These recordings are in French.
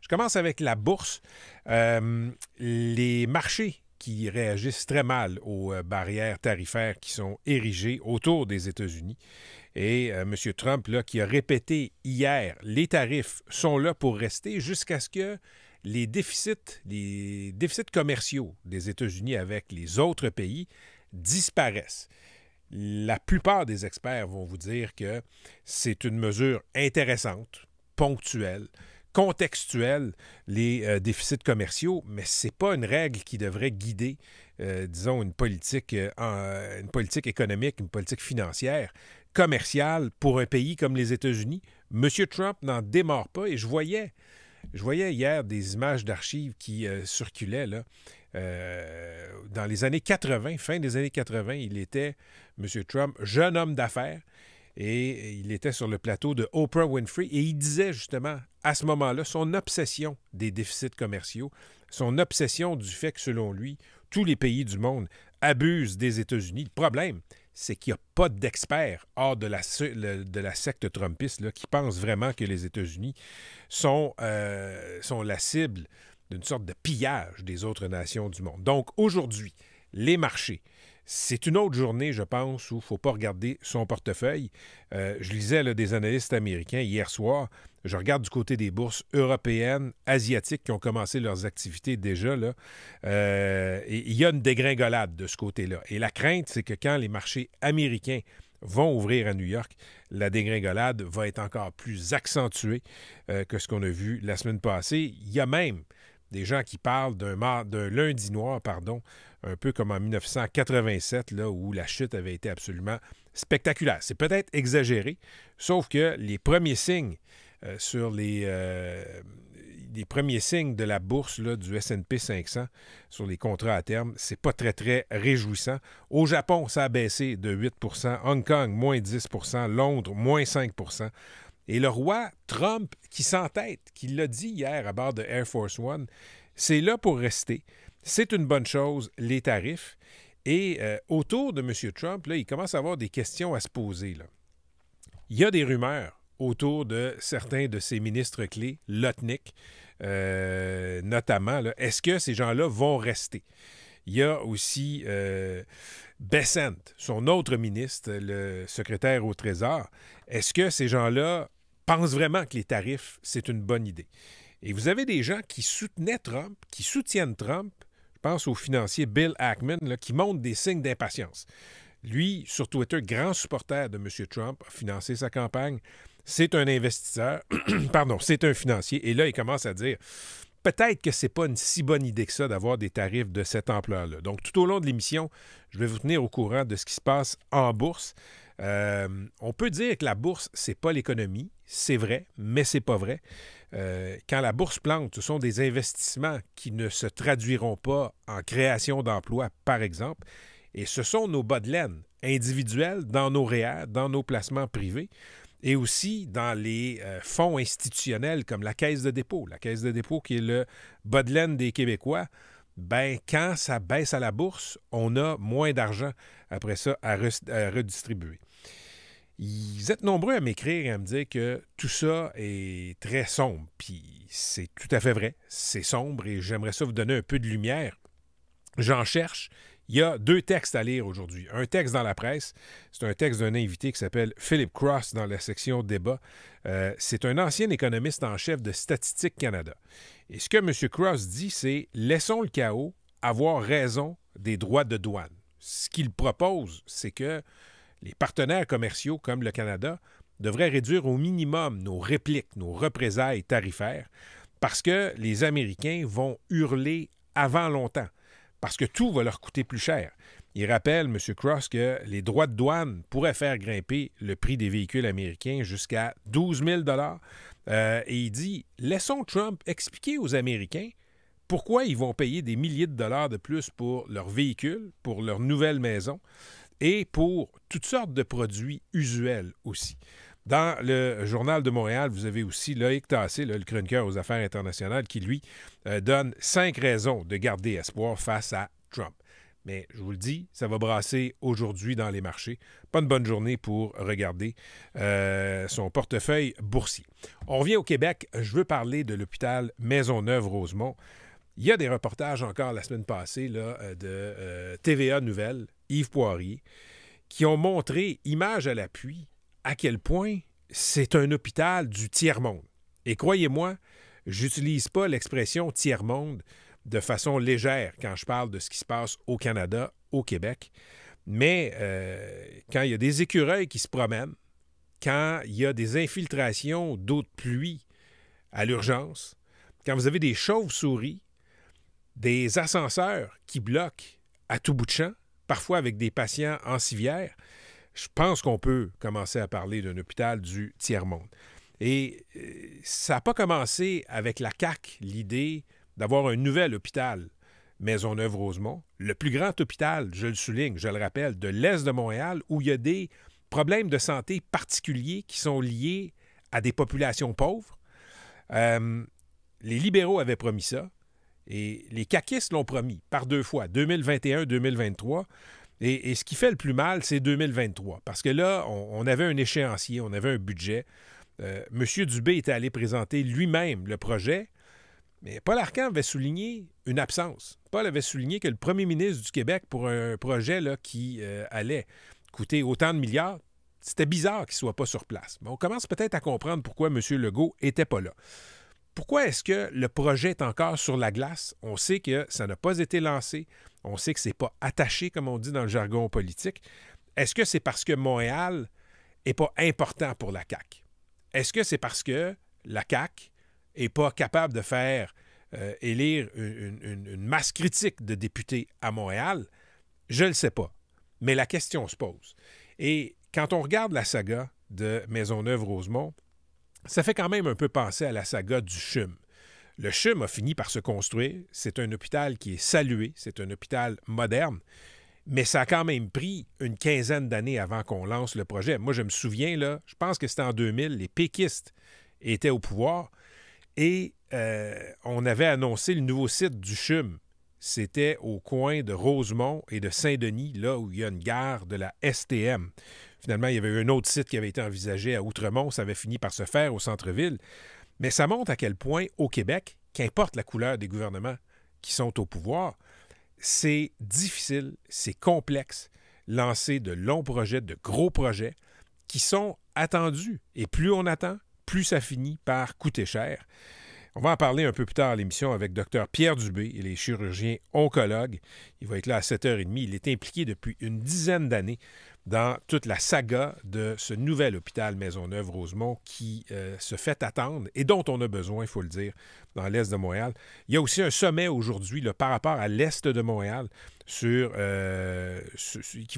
Je commence avec la bourse. Les marchés qui réagissent très mal aux barrières tarifaires qui sont érigées autour des États-Unis. Et M. Trump, là, qui a répété hier, les tarifs sont là pour rester jusqu'à ce que les déficits commerciaux des États-Unis avec les autres pays disparaissent. La plupart des experts vont vous dire que c'est une mesure intéressante, ponctuelle, contextuelle, les déficits commerciaux, mais ce n'est pas une règle qui devrait guider, disons, une politique économique, une politique financière, commerciale pour un pays comme les États-Unis. M. Trump n'en démord pas et je voyais hier des images d'archives qui circulaient là. Dans les années 80, fin des années 80, il était, M. Trump, jeune homme d'affaires, et il était sur le plateau de Oprah Winfrey, et il disait justement, à ce moment-là, son obsession des déficits commerciaux, son obsession du fait que, selon lui, tous les pays du monde abusent des États-Unis. Le problème, c'est qu'il n'y a pas d'experts hors de la secte trumpiste là, qui pensent vraiment que les États-Unis sont la cible d'une sorte de pillage des autres nations du monde. Donc, aujourd'hui, les marchés, c'est une autre journée, je pense, où il ne faut pas regarder son portefeuille. Je lisais là, des analystes américains hier soir. Je regarde du côté des bourses européennes, asiatiques qui ont commencé leurs activités déjà. Là, et il y a une dégringolade de ce côté-là. Et la crainte, c'est que quand les marchés américains vont ouvrir à New York, la dégringolade va être encore plus accentuée que ce qu'on a vu la semaine passée. Il y a même des gens qui parlent d'un lundi noir, un peu comme en 1987, là, où la chute avait été absolument spectaculaire. C'est peut-être exagéré, sauf que les premiers signes sur les premiers signes de la bourse là, du S&P 500 sur les contrats à terme, c'est pas très, très réjouissant. Au Japon, ça a baissé de 8 Hong Kong, moins 10 Londres, moins 5 Et le roi Trump, qui s'entête, qui l'a dit hier à bord de Air Force One, c'est là pour rester. C'est une bonne chose, les tarifs. Et autour de M. Trump, là, il commence à avoir des questions à se poser. Là. Il y a des rumeurs autour de certains de ses ministres clés, Lutnick, notamment. Là, est-ce que ces gens-là vont rester? Il y a aussi Bessent, son autre ministre, le secrétaire au Trésor. Est-ce que ces gens-là pensent vraiment que les tarifs, c'est une bonne idée? Et vous avez des gens qui soutenaient Trump, qui soutiennent Trump. Je pense au financier Bill Ackman, là, qui montre des signes d'impatience. Lui, sur Twitter, grand supporter de M. Trump, a financé sa campagne. C'est un investisseur, c'est un financier. Et là, il commence à dire, peut-être que c'est pas une si bonne idée que ça d'avoir des tarifs de cette ampleur-là. Donc, tout au long de l'émission, je vais vous tenir au courant de ce qui se passe en bourse. On peut dire que la bourse, c'est pas l'économie. C'est vrai, mais c'est pas vrai. Quand la bourse plante, ce sont des investissements qui ne se traduiront pas en création d'emplois, par exemple. Et ce sont nos bas de laine individuels dans nos REER, dans nos placements privés et aussi dans les fonds institutionnels comme la Caisse de dépôt. La Caisse de dépôt qui est le bas de laine des Québécois. Ben, quand ça baisse à la bourse, on a moins d'argent après ça à redistribuer. Vous êtes nombreux à m'écrire et à me dire que tout ça est très sombre. Puis c'est tout à fait vrai. C'est sombre et j'aimerais ça vous donner un peu de lumière. J'en cherche. Il y a 2 textes à lire aujourd'hui. Un texte dans la presse, c'est un texte d'un invité qui s'appelle Philip Cross dans la section débat. C'est un ancien économiste en chef de Statistique Canada. Et ce que M. Cross dit, c'est « Laissons le chaos avoir raison des droits de douane ». Ce qu'il propose, c'est que les partenaires commerciaux comme le Canada devraient réduire au minimum nos répliques, nos représailles tarifaires, parce que les Américains vont hurler avant longtemps. Parce que tout va leur coûter plus cher. Il rappelle, M. Cross, que les droits de douane pourraient faire grimper le prix des véhicules américains jusqu'à 12 000 et il dit, laissons Trump expliquer aux Américains pourquoi ils vont payer des milliers de dollars de plus pour leurs véhicules, pour leur nouvelle maison et pour toutes sortes de produits usuels aussi. Dans le Journal de Montréal, vous avez aussi Loïc Tassé, le chroniqueur aux affaires internationales, qui, lui, donne 5 raisons de garder espoir face à Trump. Mais je vous le dis, ça va brasser aujourd'hui dans les marchés. Pas une bonne journée pour regarder son portefeuille boursier. On revient au Québec. Je veux parler de l'hôpital Maisonneuve-Rosemont. Il y a des reportages encore la semaine passée là, de TVA Nouvelles, Yves Poirier, qui ont montré, image à l'appui, à quel point c'est un hôpital du tiers-monde. Et croyez-moi, j'utilise pas l'expression tiers-monde de façon légère quand je parle de ce qui se passe au Canada, au Québec. Mais quand il y a des écureuils qui se promènent, quand il y a des infiltrations d'eau de pluie à l'urgence, quand vous avez des chauves-souris, des ascenseurs qui bloquent à tout bout de champ, parfois avec des patients en civière, je pense qu'on peut commencer à parler d'un hôpital du tiers-monde. Et ça n'a pas commencé avec la CAQ, l'idée d'avoir un nouvel hôpital Maisonneuve-Rosemont, le plus grand hôpital, je le souligne, je le rappelle, de l'Est de Montréal, où il y a des problèmes de santé particuliers qui sont liés à des populations pauvres. Les libéraux avaient promis ça, et les caquistes l'ont promis par 2 fois, 2021-2023. Et ce qui fait le plus mal, c'est 2023, parce que là, on avait un échéancier, on avait un budget. M. Dubé était allé présenter lui-même le projet, mais Paul Arcand avait souligné une absence. Paul avait souligné que le premier ministre du Québec, pour un projet là, qui allait coûter autant de milliards, c'était bizarre qu'il ne soit pas sur place. Mais on commence peut-être à comprendre pourquoi M. Legault n'était pas là. Pourquoi est-ce que le projet est encore sur la glace? On sait que ça n'a pas été lancé. On sait que ce n'est pas attaché, comme on dit dans le jargon politique. Est-ce que c'est parce que Montréal n'est pas important pour la CAQ? Est-ce que c'est parce que la CAQ n'est pas capable de faire élire une masse critique de députés à Montréal? Je ne le sais pas. Mais la question se pose. Et quand on regarde la saga de Maisonneuve-Rosemont, ça fait quand même un peu penser à la saga du CHUM. Le CHUM a fini par se construire. C'est un hôpital qui est salué. C'est un hôpital moderne. Mais ça a quand même pris une quinzaine d'années avant qu'on lance le projet. Moi, je me souviens, là, je pense que c'était en 2000, les péquistes étaient au pouvoir et on avait annoncé le nouveau site du CHUM. C'était au coin de Rosemont et de Saint-Denis, là où il y a une gare de la STM. Finalement, il y avait eu un autre site qui avait été envisagé à Outremont. Ça avait fini par se faire au centre-ville. Mais ça montre à quel point, au Québec, qu'importe la couleur des gouvernements qui sont au pouvoir, c'est difficile, c'est complexe, lancer de longs projets, de gros projets qui sont attendus. Et plus on attend, plus ça finit par coûter cher. On va en parler un peu plus tard à l'émission avec Dr Pierre Dubé, il est chirurgien oncologue. Il va être là à 7h30. Il est impliqué depuis une dizaine d'années dans toute la saga de ce nouvel hôpital Maisonneuve-Rosemont qui se fait attendre et dont on a besoin, il faut le dire, dans l'Est de Montréal. Il y a aussi un sommet aujourd'hui là, par rapport à l'Est de Montréal qui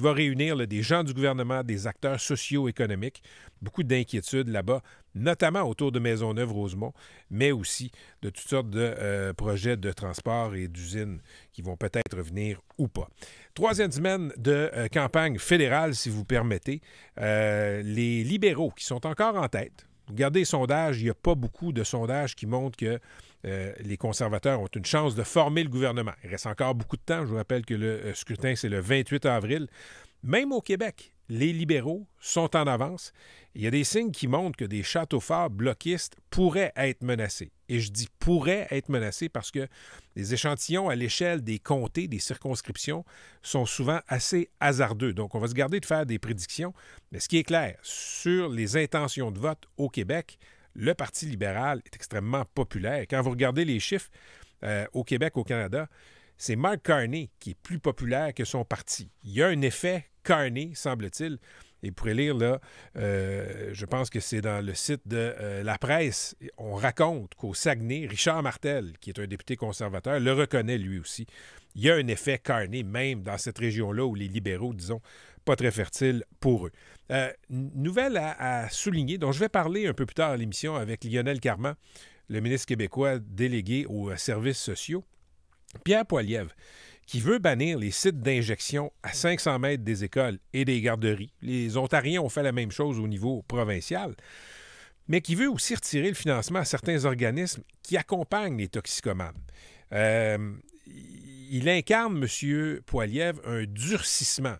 va réunir là, des gens du gouvernement, des acteurs socio-économiques. Beaucoup d'inquiétudes là-bas, notamment autour de Maisonneuve-Rosemont, mais aussi de toutes sortes de projets de transport et d'usines qui vont peut-être venir ou pas. Troisième semaine de campagne fédérale, si vous permettez. Les libéraux qui sont encore en tête. Regardez les sondages, il n'y a pas beaucoup de sondages qui montrent que les conservateurs ont une chance de former le gouvernement. Il reste encore beaucoup de temps. Je vous rappelle que le scrutin, c'est le 28 avril. Même au Québec, les libéraux sont en avance. Il y a des signes qui montrent que des châteaux forts bloquistes pourraient être menacés. Et je dis pourraient être menacés parce que les échantillons à l'échelle des comtés, des circonscriptions, sont souvent assez hasardeux. Donc, on va se garder de faire des prédictions. Mais ce qui est clair, sur les intentions de vote au Québec, le Parti libéral est extrêmement populaire. Quand vous regardez les chiffres au Québec, au Canada, c'est Mark Carney qui est plus populaire que son parti. Il y a un effet Carney, semble-t-il. Et vous pourrez lire, là, je pense que c'est dans le site de La Presse, on raconte qu'au Saguenay, Richard Martel, qui est un député conservateur, le reconnaît lui aussi. Il y a un effet Carney, même dans cette région-là où les libéraux, disons, pas très fertiles pour eux. Nouvelle à souligner, dont je vais parler un peu plus tard à l'émission avec Lionel Carman, le ministre québécois délégué aux services sociaux. Pierre Poilievre, qui veut bannir les sites d'injection à 500 mètres des écoles et des garderies. Les Ontariens ont fait la même chose au niveau provincial, mais qui veut aussi retirer le financement à certains organismes qui accompagnent les toxicomanes. Il il incarne, M. Poilievre, un durcissement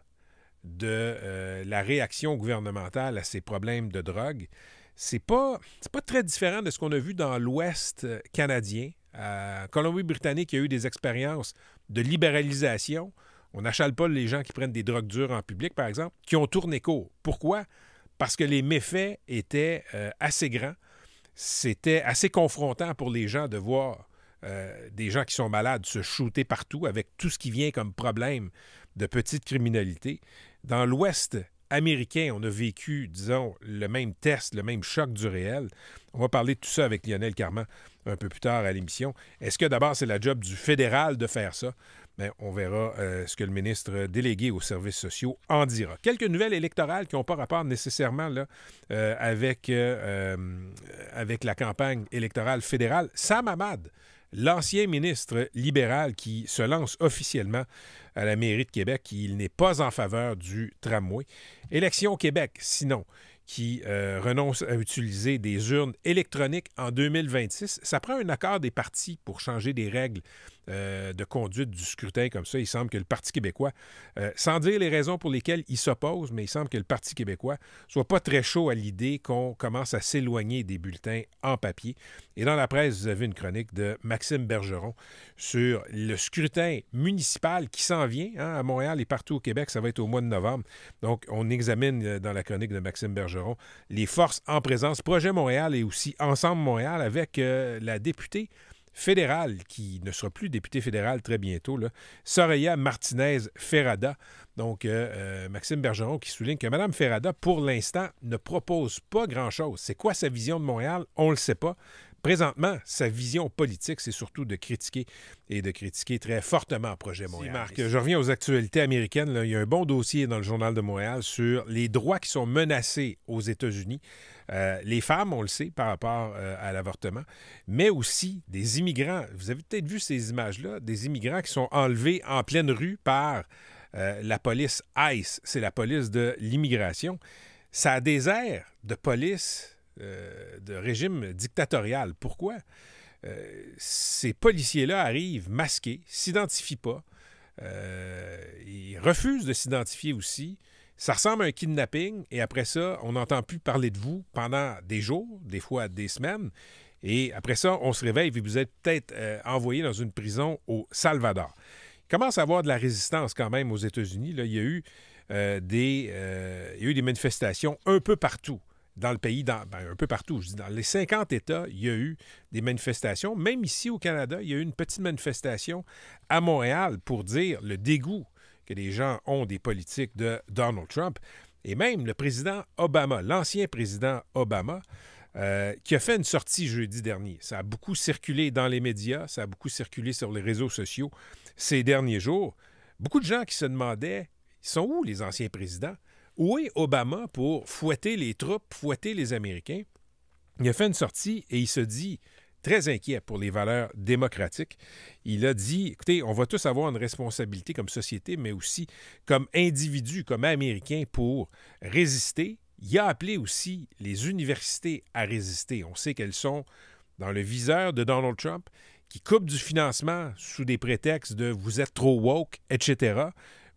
de la réaction gouvernementale à ces problèmes de drogue. C'est pas très différent de ce qu'on a vu dans l'Ouest canadien. En Colombie-Britannique, il y a eu des expériences de libéralisation. On n'achale pas les gens qui prennent des drogues dures en public, par exemple, qui ont tourné court. Pourquoi? Parce que les méfaits étaient assez grands. C'était assez confrontant pour les gens de voir des gens qui sont malades se shooter partout avec tout ce qui vient comme problème de petite criminalité. Dans l'Ouest américain, on a vécu, disons, le même test, le même choc du réel. On va parler de tout ça avec Lionel Carman un peu plus tard à l'émission. Est-ce que d'abord c'est la job du fédéral de faire ça? Bien, on verra ce que le ministre délégué aux services sociaux en dira. Quelques nouvelles électorales qui n'ont pas rapport nécessairement là, avec la campagne électorale fédérale. Sam Hamad, l'ancien ministre libéral qui se lance officiellement à la mairie de Québec, il n'est pas en faveur du tramway. Élection au Québec, sinon, qui renonce à utiliser des urnes électroniques en 2026. Ça prend un accord des partis pour changer des règles de conduite du scrutin comme ça. Il semble que le Parti québécois, sans dire les raisons pour lesquelles il s'oppose, mais il semble que le Parti québécois soit pas très chaud à l'idée qu'on commence à s'éloigner des bulletins en papier. Et dans la presse, vous avez une chronique de Maxime Bergeron sur le scrutin municipal qui s'en vient à Montréal et partout au Québec. Ça va être au mois de novembre. Donc, on examine dans la chronique de Maxime Bergeron les forces en présence. Projet Montréal et aussi Ensemble Montréal avec la députée fédérale, qui ne sera plus députée fédérale très bientôt, là, Soraya Martinez-Ferrada. Donc, Maxime Bergeron qui souligne que Mme Ferrada, pour l'instant, ne propose pas grand-chose. C'est quoi sa vision de Montréal? On ne le sait pas. Présentement, sa vision politique, c'est surtout de critiquer et de critiquer très fortement Projet Montréal. Si, Marc, je reviens aux actualités américaines. Là, il y a un bon dossier dans le Journal de Montréal sur les droits qui sont menacés aux États-Unis. Les femmes, on le sait, par rapport à l'avortement, mais aussi des immigrants. Vous avez peut-être vu ces images-là, des immigrants qui sont enlevés en pleine rue par la police ICE. C'est la police de l'immigration. Ça a des airs de police de régime dictatorial. Pourquoi? Ces policiers-là arrivent masqués, s'identifient pas, ils refusent de s'identifier aussi. Ça ressemble à un kidnapping et après ça, on n'entend plus parler de vous pendant des jours, des fois des semaines. Et après ça, on se réveille et vous êtes peut-être envoyé dans une prison au Salvador. Il commence à y avoir de la résistance quand même aux États-Unis. Là, il y a eu des manifestations un peu partout dans le pays, un peu partout. Je dis, dans les 50 États, il y a eu des manifestations. Même ici au Canada, il y a eu une petite manifestation à Montréal pour dire le dégoût que les gens ont des politiques de Donald Trump. Et même le président Obama, l'ancien président Obama, qui a fait une sortie jeudi dernier. Ça a beaucoup circulé dans les médias, ça a beaucoup circulé sur les réseaux sociaux ces derniers jours. Beaucoup de gens qui se demandaient, ils sont où les anciens présidents? Où est Obama pour fouetter les troupes, fouetter les Américains? Il a fait une sortie et il se dit très inquiet pour les valeurs démocratiques. Il a dit, écoutez, on va tous avoir une responsabilité comme société, mais aussi comme individus, comme Américains, pour résister. Il a appelé aussi les universités à résister. On sait qu'elles sont dans le viseur de Donald Trump, qui coupe du financement sous des prétextes de « vous êtes trop woke », etc.,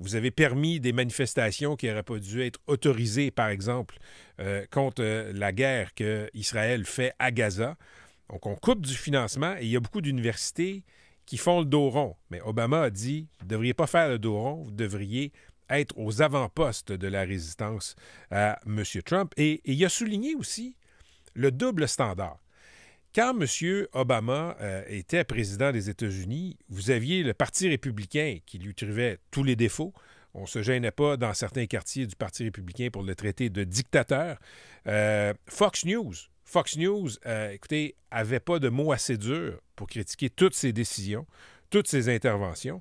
vous avez permis des manifestations qui n'auraient pas dû être autorisées, par exemple, contre la guerre qu'Israël fait à Gaza. Donc, on coupe du financement et il y a beaucoup d'universités qui font le dos rond. Mais Obama a dit, vous ne devriez pas faire le dos rond, vous devriez être aux avant-postes de la résistance à M. Trump. Et il a souligné aussi le double standard. Quand M. Obama était président des États-Unis, vous aviez le Parti républicain qui lui trouvait tous les défauts. On ne se gênait pas dans certains quartiers du Parti républicain pour le traiter de dictateur. Fox News, écoutez, n'avait pas de mots assez durs pour critiquer toutes ses décisions, toutes ses interventions.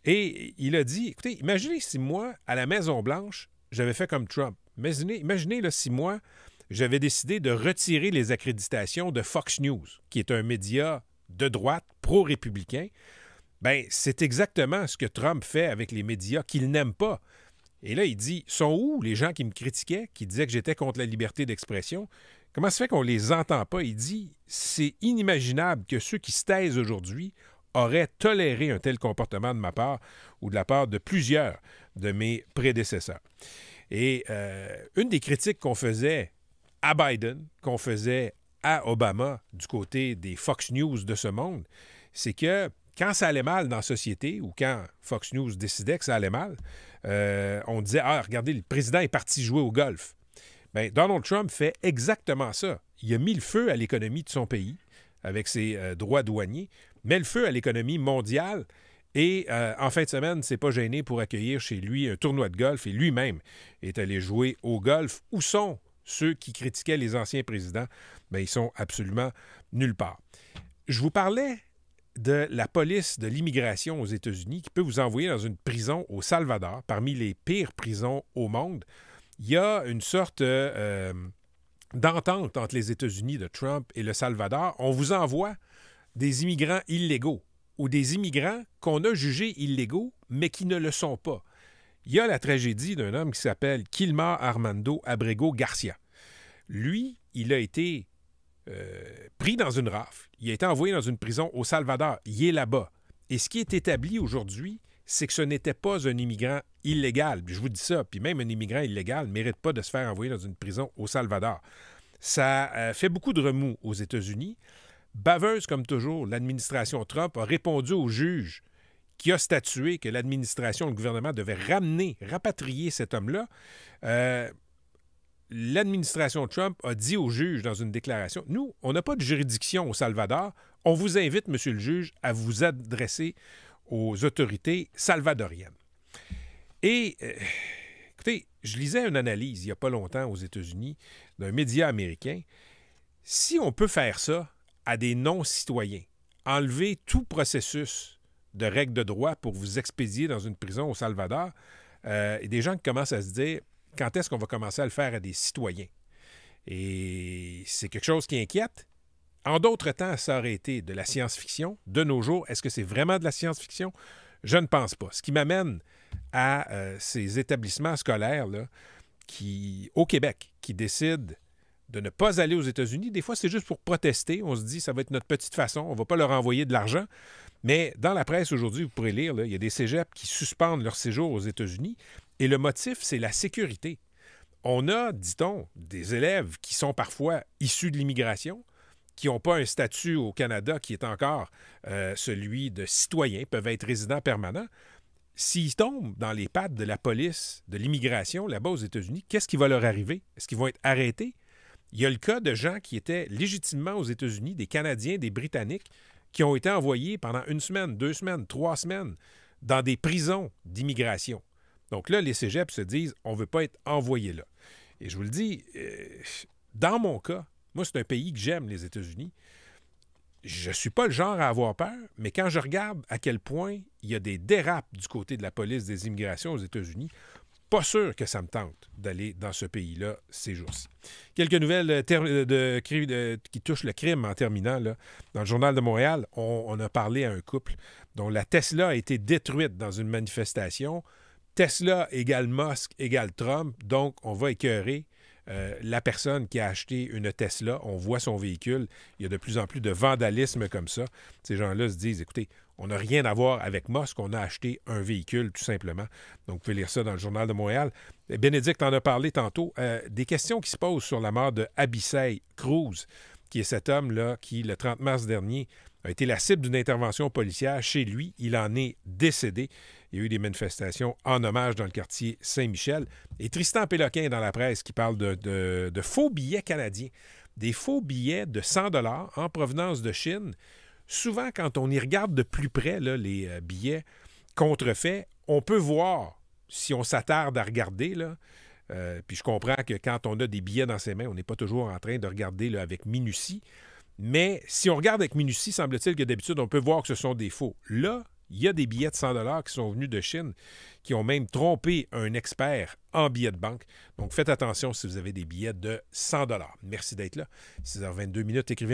Et il a dit, écoutez, imaginez si moi, à la Maison-Blanche, j'avais fait comme Trump. Imaginez là, si moi, j'avais décidé de retirer les accréditations de Fox News, qui est un média de droite, pro-républicain. Bien, c'est exactement ce que Trump fait avec les médias qu'il n'aime pas. Et là, il dit, sont où les gens qui me critiquaient, qui disaient que j'étais contre la liberté d'expression? Comment ça fait qu'on les entend pas? Il dit, c'est inimaginable que ceux qui se taisent aujourd'hui aurait toléré un tel comportement de ma part ou de la part de plusieurs de mes prédécesseurs. Et une des critiques qu'on faisait à Biden, qu'on faisait à Obama du côté des Fox News de ce monde, c'est que quand ça allait mal dans la société ou quand Fox News décidait que ça allait mal, on disait « Ah, regardez, le président est parti jouer au golf. » Bien, Donald Trump fait exactement ça. Il a mis le feu à l'économie de son pays avec ses droits douaniers, met le feu à l'économie mondiale et en fin de semaine, ne s'est pas gêné pour accueillir chez lui un tournoi de golf et lui-même est allé jouer au golf. Où sont ceux qui critiquaient les anciens présidents? Bien, ils sont absolument nulle part. Je vous parlais de la police de l'immigration aux États-Unis qui peut vous envoyer dans une prison au Salvador, parmi les pires prisons au monde. Il y a une sorte d'entente entre les États-Unis de Trump et le Salvador. On vous envoie des immigrants illégaux ou des immigrants qu'on a jugés illégaux, mais qui ne le sont pas. Il y a la tragédie d'un homme qui s'appelle Kilmar Armando Abrego Garcia. Lui, il a été pris dans une rafle. Il a été envoyé dans une prison au Salvador. Il est là-bas. Et ce qui est établi aujourd'hui, c'est que ce n'était pas un immigrant illégal. Je vous dis ça, puis même un immigrant illégal ne mérite pas de se faire envoyer dans une prison au Salvador. Ça fait beaucoup de remous aux États-Unis. Baveuse comme toujours, l'administration Trump a répondu au juge qui a statué que l'administration, le gouvernement devait rapatrier cet homme-là. L'administration Trump a dit au juge dans une déclaration, « Nous, on n'a pas de juridiction au Salvador. On vous invite, monsieur le juge, à vous adresser aux autorités salvadoriennes. » Et, écoutez, je lisais une analyse il n'y a pas longtemps aux États-Unis d'un média américain. Si on peut faire ça à des non-citoyens, enlever tout processus de règles de droit pour vous expédier dans une prison au Salvador, il y a des gens qui commencent à se dire « Quand est-ce qu'on va commencer à le faire à des citoyens? » Et c'est quelque chose qui inquiète. En d'autres temps, ça aurait été de la science-fiction. De nos jours, est-ce que c'est vraiment de la science-fiction? Je ne pense pas. Ce qui m'amène à ces établissements scolaires là, au Québec qui décident de ne pas aller aux États-Unis. Des fois, c'est juste pour protester. On se dit, ça va être notre petite façon. On ne va pas leur envoyer de l'argent. Mais dans la presse aujourd'hui, vous pourrez lire, là, il y a des cégeps qui suspendent leur séjour aux États-Unis. Et le motif, c'est la sécurité. On a, dit-on, des élèves qui sont parfois issus de l'immigration, qui n'ont pas un statut au Canada qui est encore celui de citoyen, peuvent être résidents permanents. S'ils tombent dans les pattes de la police de l'immigration là-bas aux États-Unis, qu'est-ce qui va leur arriver? Est-ce qu'ils vont être arrêtés? Il y a le cas de gens qui étaient légitimement aux États-Unis, des Canadiens, des Britanniques, qui ont été envoyés pendant 1 semaine, 2 semaines, 3 semaines dans des prisons d'immigration. Donc là, les cégeps se disent, on ne veut pas être envoyés là. Et je vous le dis, dans mon cas, moi, c'est un pays que j'aime, les États-Unis. Je ne suis pas le genre à avoir peur, mais quand je regarde à quel point il y a des dérapes du côté de la police des immigrations aux États-Unis, pas sûr que ça me tente d'aller dans ce pays-là ces jours-ci. Quelques nouvelles qui touchent le crime en terminant. Là. Dans le Journal de Montréal, on a parlé à un couple dont la Tesla a été détruite dans une manifestation. Tesla égale Musk égale Trump, donc on va écœurer la personne qui a acheté une Tesla. On voit son véhicule. Il y a de plus en plus de vandalisme comme ça. Ces gens-là se disent, écoutez, on n'a rien à voir avec Musk, on a acheté un véhicule, tout simplement. Donc, vous pouvez lire ça dans le Journal de Montréal. Bénédicte en a parlé tantôt. Des questions qui se posent sur la mort de Abissai Cruz, qui est cet homme-là qui, le 30 mars dernier, a été la cible d'une intervention policière. Chez lui, il en est décédé. Il y a eu des manifestations en hommage dans le quartier Saint-Michel. Et Tristan Péloquin dans la presse qui parle de faux billets canadiens. Des faux billets de 100 $ en provenance de Chine. Souvent, quand on y regarde de plus près, là, les billets contrefaits, on peut voir, si on s'attarde à regarder, là, puis je comprends que quand on a des billets dans ses mains, on n'est pas toujours en train de regarder là, avec minutie. Mais si on regarde avec minutie, semble-t-il que d'habitude, on peut voir que ce sont des faux. Là, il y a des billets de 100 $ qui sont venus de Chine, qui ont même trompé un expert en billets de banque. Donc, faites attention si vous avez des billets de 100 $. Merci d'être là. 6h22, écrivez-moi.